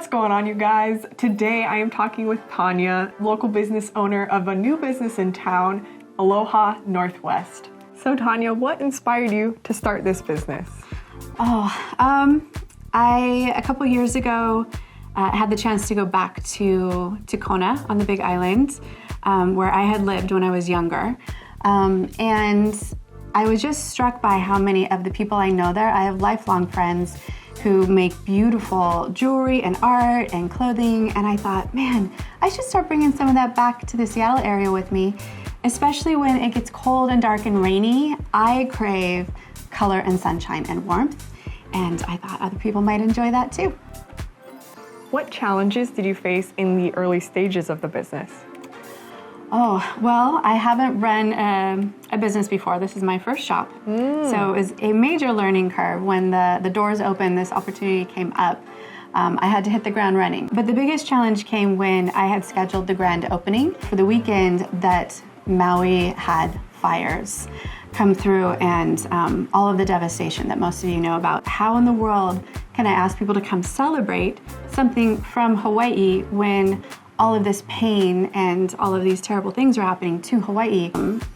What's going on, you guys? Today I am talking with Tanya, local business owner of a new business in town, Aloha Northwest. So Tanya, what inspired you to start this business? A couple years ago, had the chance to go back to Kona on the Big Island, where I had lived when I was younger. And I was just struck by how many of the people I know there. I have lifelong friends who make beautiful jewelry and art and clothing. And I thought, man, I should start bringing some of that back to the Seattle area with me, especially when it gets cold and dark and rainy. I crave color and sunshine and warmth. And I thought other people might enjoy that too. What challenges did you face in the early stages of the business? Oh, well, I haven't run a business before. This is my first shop. So it was a major learning curve. When the doors opened, this opportunity came up. I had to hit the ground running. But the biggest challenge came when I had scheduled the grand opening for the weekend that Maui had fires come through, and all of the devastation that most of you know about. How in the world can I ask people to come celebrate something from Hawaii when all of this pain and all of these terrible things are happening to Hawaii?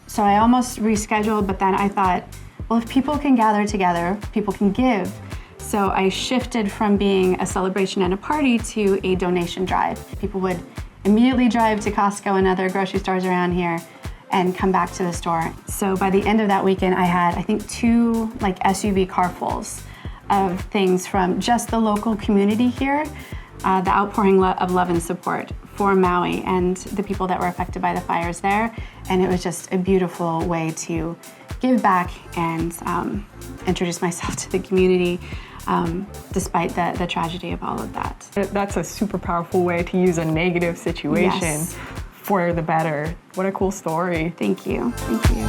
So I almost rescheduled, but then I thought, well, if people can gather together, people can give. So I shifted from being a celebration and a party to a donation drive. People would immediately drive to Costco and other grocery stores around here and come back to the store. So by the end of that weekend, I had, I think, 2 SUV carfuls of things from just the local community here, the outpouring of love and support for Maui and the people that were affected by the fires there. And it was just a beautiful way to give back and introduce myself to the community, despite the tragedy of all of that. That's a super powerful way to use a negative situation. Yes. For the better. What a cool story. Thank you. Thank you.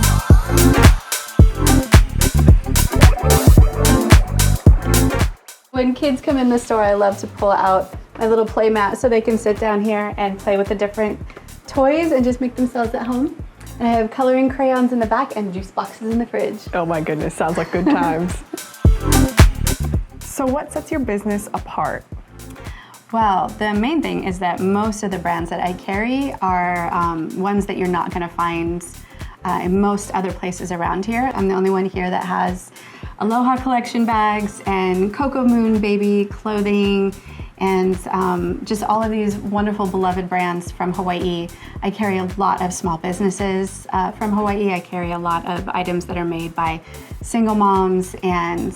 When kids come in the store, I love to pull out my little play mat so they can sit down here and play with the different toys and just make themselves at home. And I have coloring crayons in the back and juice boxes in the fridge. Oh my goodness, sounds like good times. So what sets your business apart? Well, the main thing is that most of the brands that I carry are ones that you're not going to find in most other places around here. I'm the only one here that has Aloha collection bags and Cocoa Moon baby clothing and just all of these wonderful beloved brands from Hawaii. I carry a lot of small businesses from Hawaii. I carry a lot of items that are made by single moms and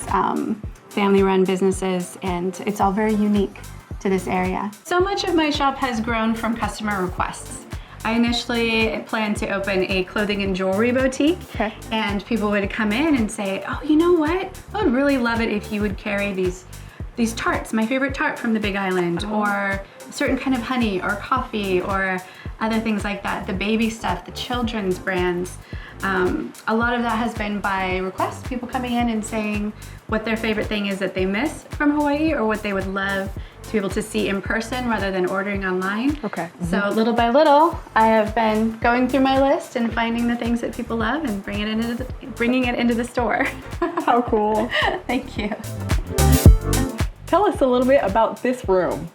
family-run businesses, and it's all very unique to this area. So much of my shop has grown from customer requests. I initially planned to open a clothing and jewelry boutique, and people would come in and say, oh, you know what? I would really love it if you would carry these tarts, my favorite tart from the Big Island, or a certain kind of honey or coffee or other things like that. The baby stuff, the children's brands. A lot of that has been by request, people coming in and saying what their favorite thing is that they miss from Hawaii or what they would love to be able to see in person rather than ordering online. So little by little, I have been going through my list and finding the things that people love and bringing it into the store. How cool. Thank you. Tell us a little bit about this room.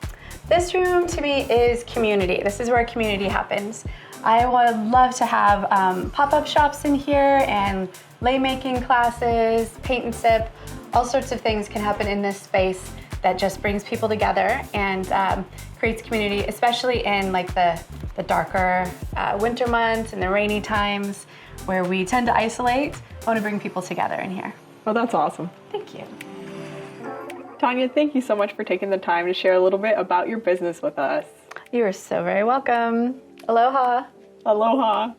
This room to me is community. This is where community happens. I would love to have pop-up shops in here and lei making classes, paint and sip. All sorts of things can happen in this space that just brings people together and creates community, especially in the darker winter months and the rainy times where we tend to isolate. I want to bring people together in here. Well, that's awesome. Thank you. Tanya, thank you so much for taking the time to share a little bit about your business with us. You are so very welcome. Aloha. Aloha.